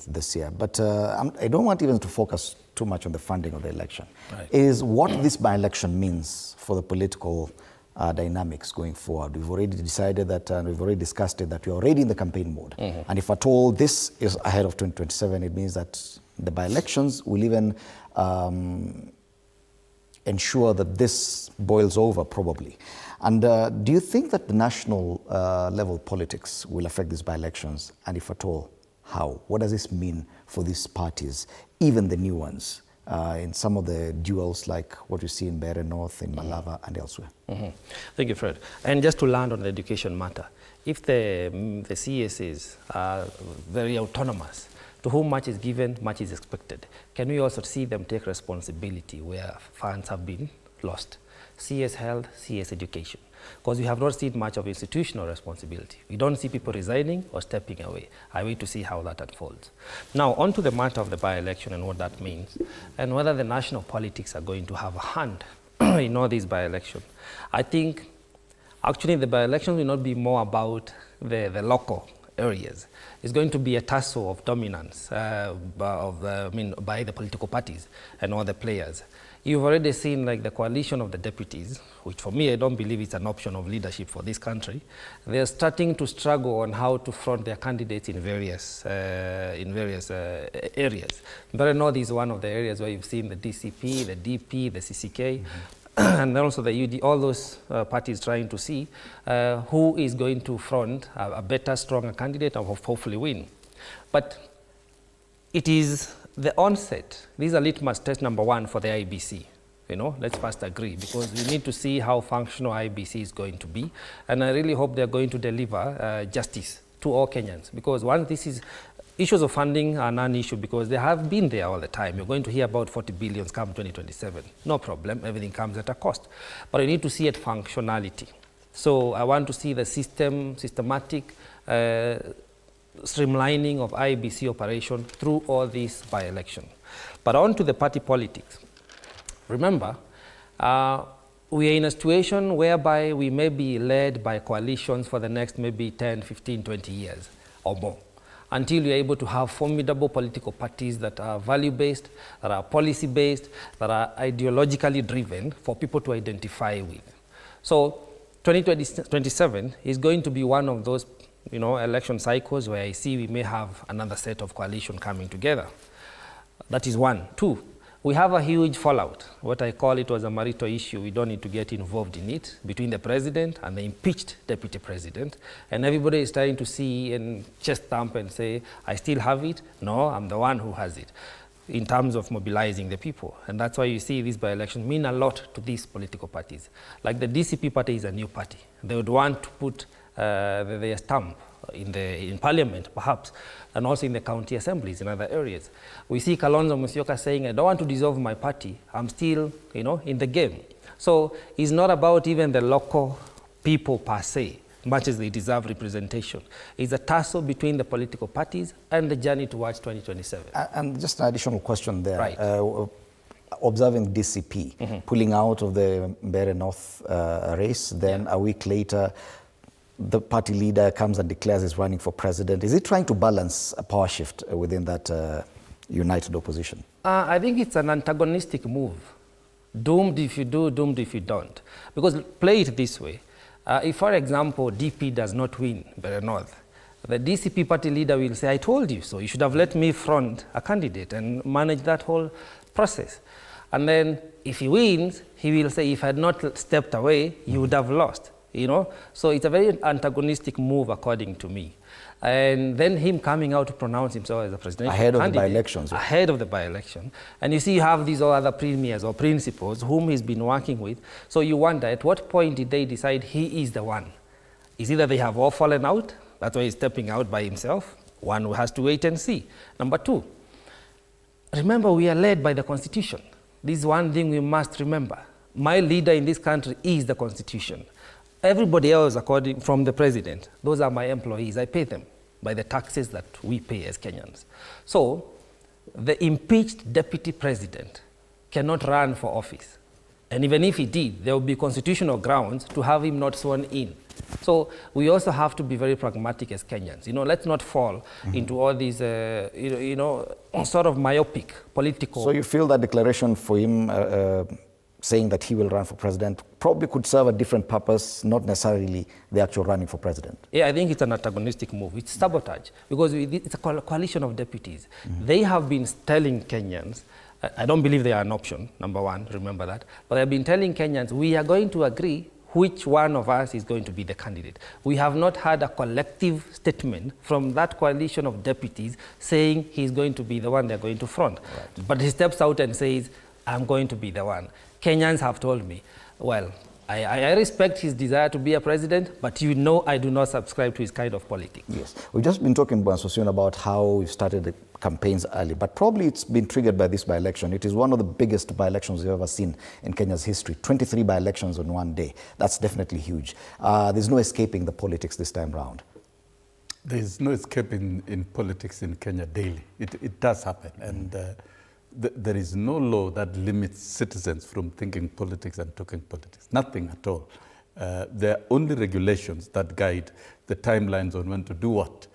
15th this year. But I don't want even to focus too much on the funding of the election. Right. Is what this by-election means for the political dynamics going forward. We've already decided that, and we've already discussed it, that we're already in the campaign mode. And if at all this is ahead of 2027, it means that the by-elections will even ensure that this boils over, probably. And do you think that the national level politics will affect these by-elections? And if at all, how? What does this mean for these parties, even the new ones, in some of the duels like what you see in Mbeere North, in Malava, and elsewhere? Thank you, Fred. And just to land on the education matter, if the CSAs are very autonomous, to whom much is given, much is expected, can we also see them take responsibility where funds have been lost? CS health, CS education. Because we have not seen much of institutional responsibility. We don't see people resigning or stepping away. I wait to see how that unfolds. Now, on to the matter of the by-election and what that means, and whether the national politics are going to have a hand in all these by-elections. I think, actually, the by-election will not be more about the local areas. It's going to be a tussle of dominance by the political parties and all the players. You've already seen like the coalition of the deputies, which for me, I don't believe it's an option of leadership for this country. They're starting to struggle on how to front their candidates in various areas. Mbeere North is one of the areas where you've seen the DCP, the DP, the CCK, and also the UD, all those parties trying to see who is going to front a better, stronger candidate and hopefully win. But it is the onset. These are litmus test number one for the IEBC. You know, let's first agree, because we need to see how functional IEBC is going to be. And I really hope they're going to deliver justice to all Kenyans, because once this is, issues of funding are non-issue because they have been there all the time. You're going to hear about 40 billion come 2027. No problem, everything comes at a cost. But you need to see it functionality. So I want to see the systematic streamlining of IEBC operation through all these by-election. But on to the party politics. Remember, we are in a situation whereby we may be led by coalitions for the next maybe 10, 15, 20 years or more, until we are able to have formidable political parties that are value-based, that are policy-based, that are ideologically driven for people to identify with. So 2027 is going to be one of those election cycles where I see we may have another set of coalition coming together. That is one. Two, we have a huge fallout. What I call it was a marital issue. We don't need to get involved in it, between the president and the impeached deputy president. And everybody is trying to see and chest thump and say, I still have it. No, I'm the one who has it, in terms of mobilizing the people. And that's why you see these by-elections mean a lot to these political parties. Like the DCP party is a new party. They would want to put their stamp in parliament, perhaps, and also in the county assemblies in other areas. We see Kalonzo Musyoka saying, I don't want to dissolve my party. I'm still, in the game. So it's not about even the local people per se, much as they deserve representation. It's a tussle between the political parties and the journey towards 2027. And just an additional question there. Right. Observing DCP pulling out of the Mbeere North race, then a week later, the party leader comes and declares he's running for president. Is he trying to balance a power shift within that united opposition? I think it's an antagonistic move. Doomed if you do, doomed if you don't. Because play it this way. If, for example, DP does not win Mbeere North, the DCP party leader will say, I told you so. You should have let me front a candidate and manage that whole process. And then if he wins, he will say, if I had not stepped away, you would have lost. So it's a very antagonistic move, according to me. And then him coming out to pronounce himself as a presidential candidate. Ahead of the by-election. And you see you have these other premiers or principals whom he's been working with. So you wonder, at what point did they decide he is the one? Is either they have all fallen out, that's why he's stepping out by himself. One who has to wait and see. Number two, remember we are led by the Constitution. This is one thing we must remember. My leader in this country is the Constitution. Everybody else, from the president, those are my employees. I pay them by the taxes that we pay as Kenyans. So the impeached deputy president cannot run for office And even if he did, there will be constitutional grounds to have him not sworn in. So we also have to be very pragmatic as Kenyans. Let's not fall into all these, sort of myopic political. So you feel that declaration for him saying that he will run for president probably could serve a different purpose, not necessarily the actual running for president? Yeah, I think it's an antagonistic move. It's sabotage because it's a coalition of deputies. They have been telling Kenyans, I don't believe they are an option, number one, remember that, but they've been telling Kenyans, we are going to agree which one of us is going to be the candidate. We have not had a collective statement from that coalition of deputies saying he's going to be the one they're going to front. Right. But he steps out and says, I'm going to be the one. Kenyans have told me, well, I respect his desire to be a president, but I do not subscribe to his kind of politics. Yes. We've just been talking, Bwana Sosion, about how we started the campaigns early, but probably it's been triggered by this by-election. It is one of the biggest by-elections we've ever seen in Kenya's history. 23 by-elections on one day. That's definitely huge. There's no escaping the politics this time round. There's no escaping in politics in Kenya daily. It does happen. And there is no law that limits citizens from thinking politics and talking politics. Nothing at all. There are only regulations that guide the timelines on when to do what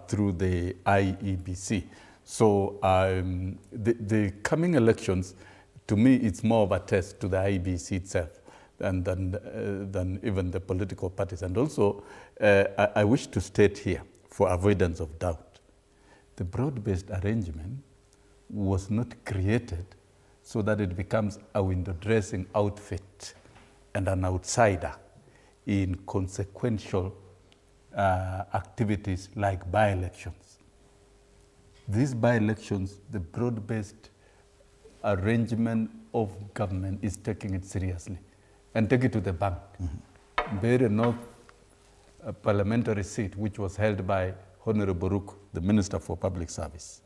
through the IEBC. So the coming elections, to me, it's more of a test to the IEBC itself than even the political parties. And also, I wish to state here, for avoidance of doubt, the broad-based arrangement was not created so that it becomes a window dressing outfit and an outsider in consequential activities like by-elections. These by-elections, the broad-based arrangement of government is taking it seriously and take it to the bank. Very North parliamentary seat, which was held by Honorable Ruku, the Minister for Public Service.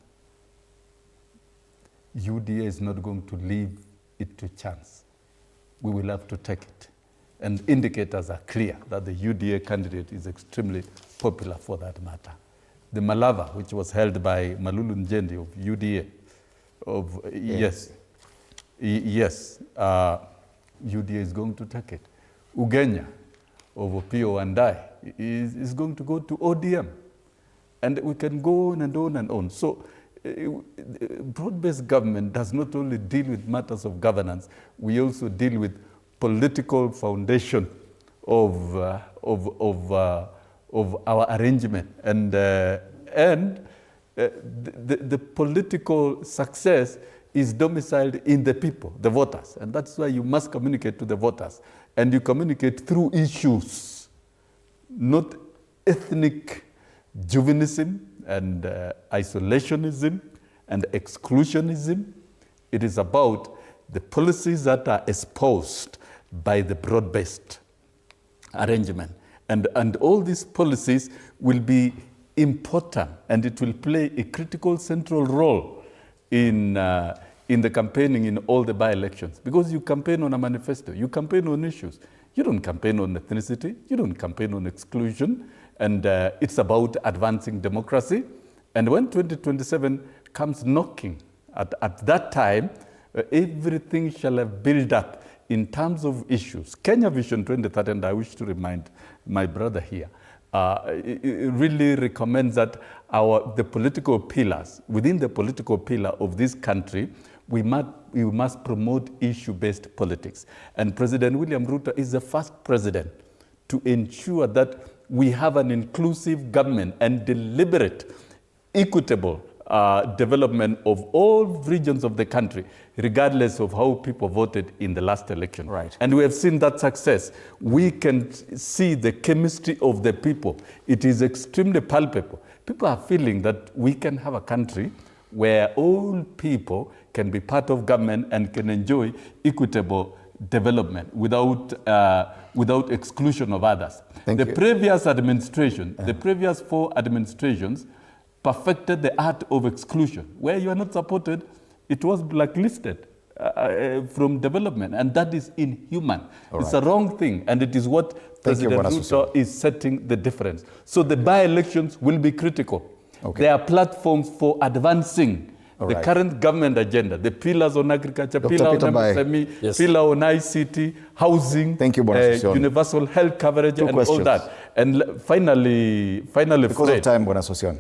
UDA is not going to leave it to chance. We will have to take it. And indicators are clear that the UDA candidate is extremely popular for that matter. The Malava, which was held by Malulu Njendi of UDA, UDA is going to take it. Ugenya of Opio Wandai is going to go to ODM. And we can go on and on and on. So broad-based government does not only deal with matters of governance, we also deal with political foundation of our arrangement. And the political success is domiciled in the people, the voters. And that's why you must communicate to the voters. And you communicate through issues, not ethnic chauvinism and isolationism and exclusionism. It is about the policies that are espoused by the broad-based arrangement. And all these policies will be important, and it will play a critical central role in the campaigning in all the by-elections. Because you campaign on a manifesto, you campaign on issues. You don't campaign on ethnicity, you don't campaign on exclusion, and it's about advancing democracy. And when 2027 comes knocking, at that time, everything shall have built up in terms of issues. Kenya Vision 2030, and I wish to remind my brother here, it really recommends that the political pillars, within the political pillar of this country, we must promote issue-based politics. And President William Ruto is the first president to ensure that we have an inclusive government and deliberate, equitable development of all regions of the country, regardless of how people voted in the last election. Right. And we have seen that success. We can see the chemistry of the people. It is extremely palpable. People are feeling that we can have a country where all people can be part of government and can enjoy equitable development without exclusion of others. The previous administration, the previous 4 administrations, perfected the art of exclusion. Where you are not supported, it was blacklisted from development, and that is inhuman. It's a wrong thing, and it is what President Ruto is setting the difference. So the by-elections will be critical. They are platforms for advancing The current government agenda, the pillars on agriculture, pillar on MSME, pillar on ICT, housing, Thank you, universal health coverage, and all that. And finally, because of time,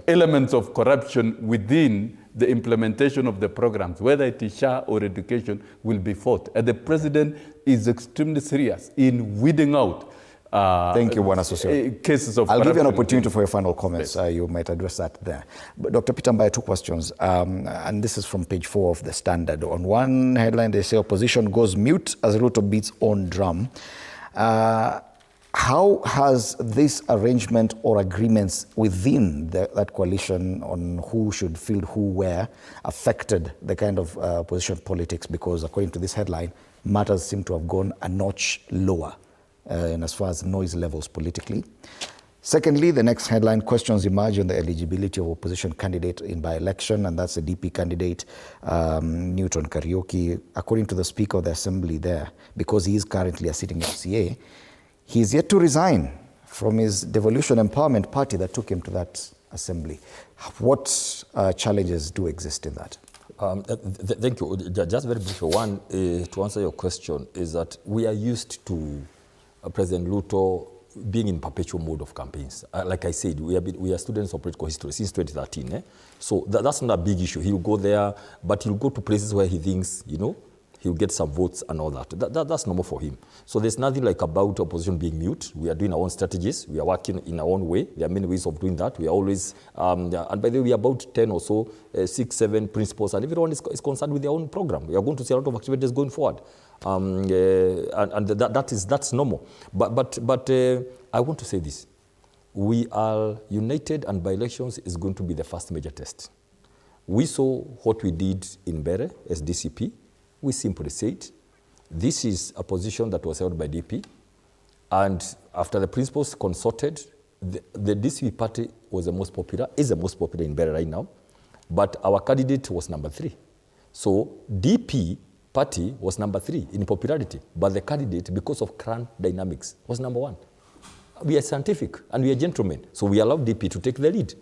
elements of corruption within the implementation of the programs, whether it is SHA or education, will be fought. And the president is extremely serious in weeding out Thank you, Bwana Sosio. Cases of I'll give you an opportunity for your final comments. You might address that there. But Dr. Peter Mbaye, 2 questions. And this is from page 4 of the Standard. On one headline, they say opposition goes mute as Ruto beats own drum. How has this arrangement or agreements within that coalition on who should field who where affected the kind of opposition politics? Because according to this headline, matters seem to have gone a notch lower as far as noise levels politically. Secondly, the next headline, questions emerge on the eligibility of opposition candidate in by-election, and that's the DP candidate, Newton Kariuki. According to the Speaker of the Assembly there, because he is currently a sitting MCA, he is yet to resign from his Devolution Empowerment Party that took him to that assembly. What challenges do exist in that? Thank you. Just very briefly, one, to answer your question, is that we are used to President Ruto being in perpetual mode of campaigns. Like I said, we are students of political history since 2013. So that's not a big issue. He'll go there, but he'll go to places where he thinks, he'll get some votes and all that. That's normal for him. So there's nothing like about opposition being mute. We are doing our own strategies. We are working in our own way. There are many ways of doing that. We are always, and by the way, we are about 10 or so, 6, 7 principals, and everyone is concerned with their own program. We are going to see a lot of activities going forward. That's normal. But I want to say this. We are united, and by-elections is going to be the first major test. We saw what we did in Bere as DCP. We simply said, this is a position that was held by DP, and after the principals consulted, the DCP party was the most popular, is the most popular in Bere right now, but our candidate was number 3. So DP party was number 3 in popularity, but the candidate, because of current dynamics, was number 1. We are scientific and we are gentlemen, so we allow DP to take the lead.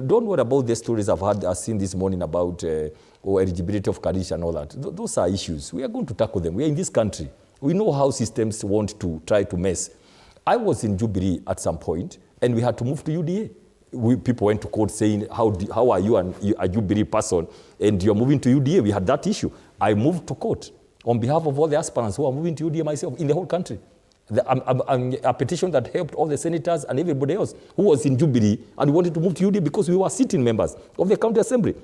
Don't worry about the stories I've seen this morning about eligibility of Karish and all that. Those are issues. We are going to tackle them. We are in this country. We know how systems want to try to mess. I was in Jubilee at some point, and we had to move to UDA. People went to court saying, how are you a Jubilee person, and you're moving to UDA? We had that issue. I moved to court on behalf of all the aspirants who are moving to UDA myself in the whole country. A petition that helped all the senators and everybody else who was in Jubilee and wanted to move to UDA because we were sitting members of the county assembly.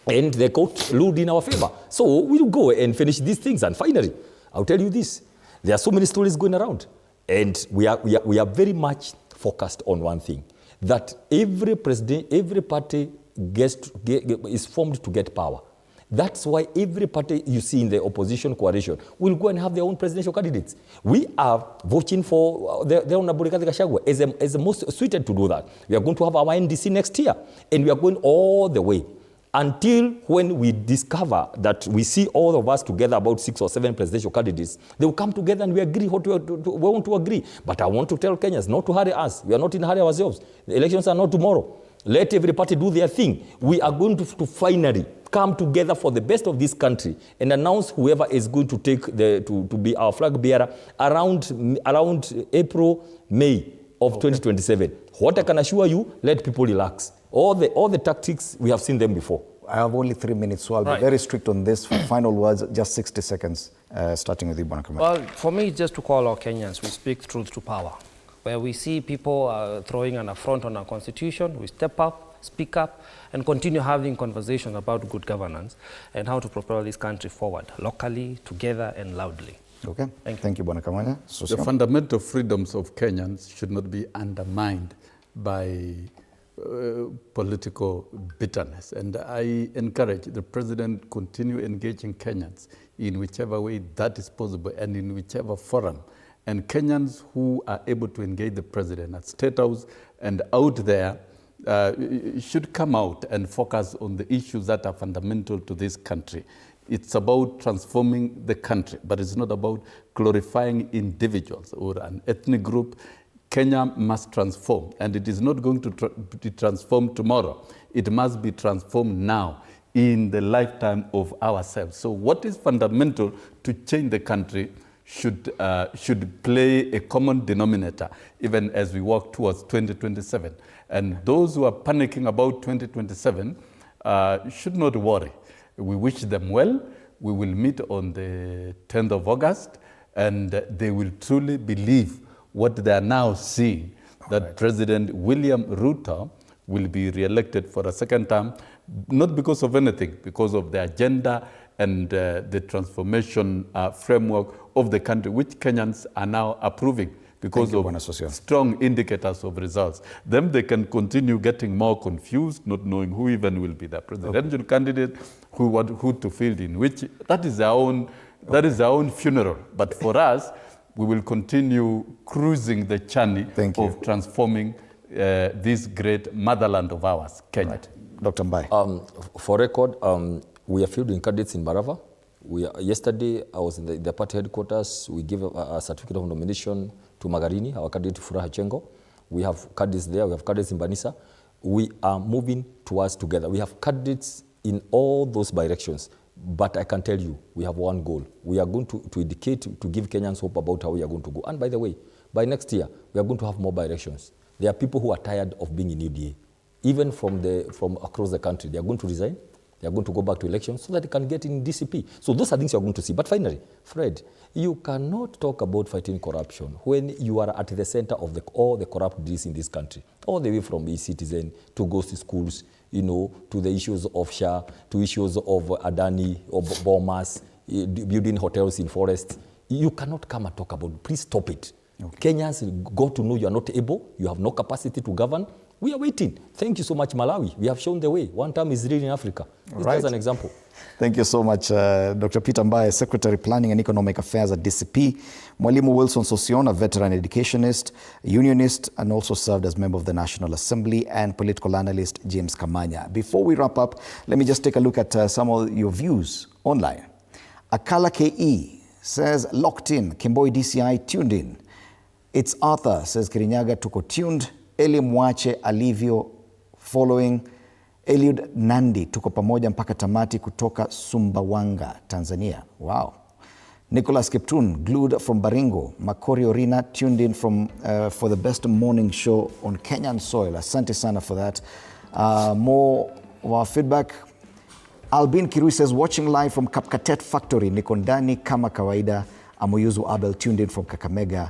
And the court ruled in our favor. So we'll go and finish these things. And finally, I'll tell you this. There are so many stories going around. And we are very much focused on one thing. That every president, every party is formed to get power. That's why every party you see in the opposition coalition will go and have their own presidential candidates. We are voting for the Honorable Rigathi Gachagua as the most suited to do that. We are going to have our NDC next year, and we are going all the way until when we discover that we see all of us together, about 6 or 7 presidential candidates. They will come together and we agree what we want to agree. But I want to tell Kenyans not to hurry us. We are not in a hurry ourselves. The elections are not tomorrow. Let every party do their thing. We are going to finally come together for the best of this country and announce whoever is going to take to be our flag bearer around April, May of 2027. What I can assure you, let people relax. All the tactics, we have seen them before. I have only 3 minutes, so I'll be very strict on this. For final words, just 60 seconds, starting with you, Bwana Kamara. Well, for me, just to call our Kenyans, we speak truth to power. Where we see people throwing an affront on our constitution, we step up, speak up, and continue having conversations about good governance and how to propel this country forward, locally, together, and loudly. Okay, thank you, Bwana Kamara. The fundamental freedoms of Kenyans should not be undermined by political bitterness. And I encourage the president continue engaging Kenyans in whichever way that is possible and in whichever forum. And Kenyans who are able to engage the president at State House and out there should come out and focus on the issues that are fundamental to this country. It's about transforming the country, but it's not about glorifying individuals or an ethnic group. Kenya must transform, and it is not going to be transformed tomorrow. It must be transformed now. in the lifetime of ourselves. So what is fundamental to change the country should play a common denominator, even as we walk towards 2027. And those who are panicking about 2027 should not worry. We wish them well. We will meet on the 10th of August, and they will truly believe what they are now seeing, that President William Ruto will be re-elected for a second term, not because of anything, because of the agenda and the transformation framework of the country, which Kenyans are now approving because of strong indicators of results. Then they can continue getting more confused, not knowing who even will be the presidential candidate, who to field in which. That is our own funeral. But for us, we will continue cruising the journey of transforming this great motherland of ours, Kenya. Right. Dr. Mbai. For record, we are fielding candidates in Barava. Yesterday, I was in the party headquarters. We gave a certificate of nomination to Magarini, our candidate Furaha Chengo. We have candidates there. We have candidates in Banisa. We are moving towards together. We have candidates in all those directions. But I can tell you, we have one goal. We are going to indicate, to give Kenyans hope about how we are going to go. And by the way, by next year, we are going to have more by-elections. There are people who are tired of being in UDA. Even from across the country, they are going to resign. They are going to go back to elections so that they can get in DCP. So those are things you are going to see. But finally, Fred, you cannot talk about fighting corruption when you are at the center of all the corrupt deals in this country, all the way from e-citizen to ghost schools, to the issues of SHA, to issues of Adani, or bombers, building hotels in forests. You cannot come and talk about it. Please stop it. Okay. Kenyans got to know you are not able, you have no capacity to govern. We are waiting. Thank you so much, Malawi. We have shown the way. One time is real in Africa. This is an example. Thank you so much, Dr. Peter Mbai, Secretary Planning and Economic Affairs at DCP. Mwalimu Wilson Sosion, a veteran educationist, unionist, and also served as member of the National Assembly, and political analyst James Kamanya. Before we wrap up, let me just take a look at some of your views online. Akala KE says, locked in. Kimboi DCI tuned in. It's Arthur, says Kirinyaga, tuko tuned. Eli Mwache alivyo following. Eliud Nandi, tuko pamoja mpaka tamati kutoka Sumbawanga, Tanzania. Wow. Nicholas Kiptun, glued from Baringo. Makori Orina, tuned in from for the best morning show on Kenyan soil. Asante sana for that. More of our feedback. Albin Kirui says, watching live from Kapkatet Factory, niko ndani kama kawaida. Amoyuzu Abel, tuned in from Kakamega.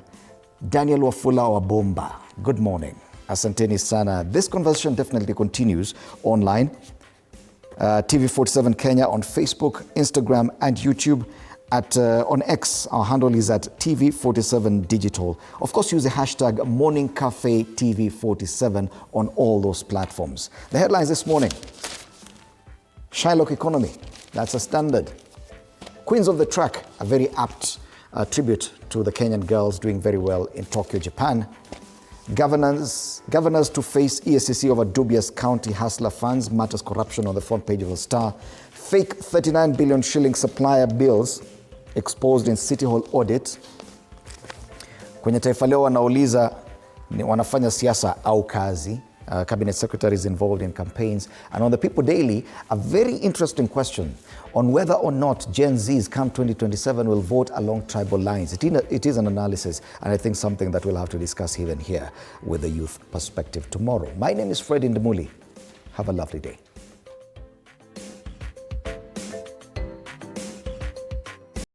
Daniel Wafula wa Bomba, good morning. Asanteni sana. This conversation definitely continues online. TV47 Kenya on Facebook, Instagram, and YouTube. On X, our handle is at TV47 Digital. Of course, use the hashtag MorningCafeTV47 on all those platforms. The headlines this morning. Shylock economy, that's a standard. Queens of the track, a very apt tribute to the Kenyan girls doing very well in Tokyo, Japan. Governors to face ESCC over dubious county hustler funds, matters corruption on the front page of the Star. Fake 39 billion shilling supplier bills exposed in City Hall audit. Kwenye Taifa Leo wanauliza wanafanya siasa au kazi. Cabinet secretaries involved in campaigns. And on the People Daily, a very interesting question on whether or not Gen Zs come 2027 will vote along tribal lines. It is an analysis, and I think something that we'll have to discuss even here with the youth perspective tomorrow. My name is Fred Indemuli. Have a lovely day.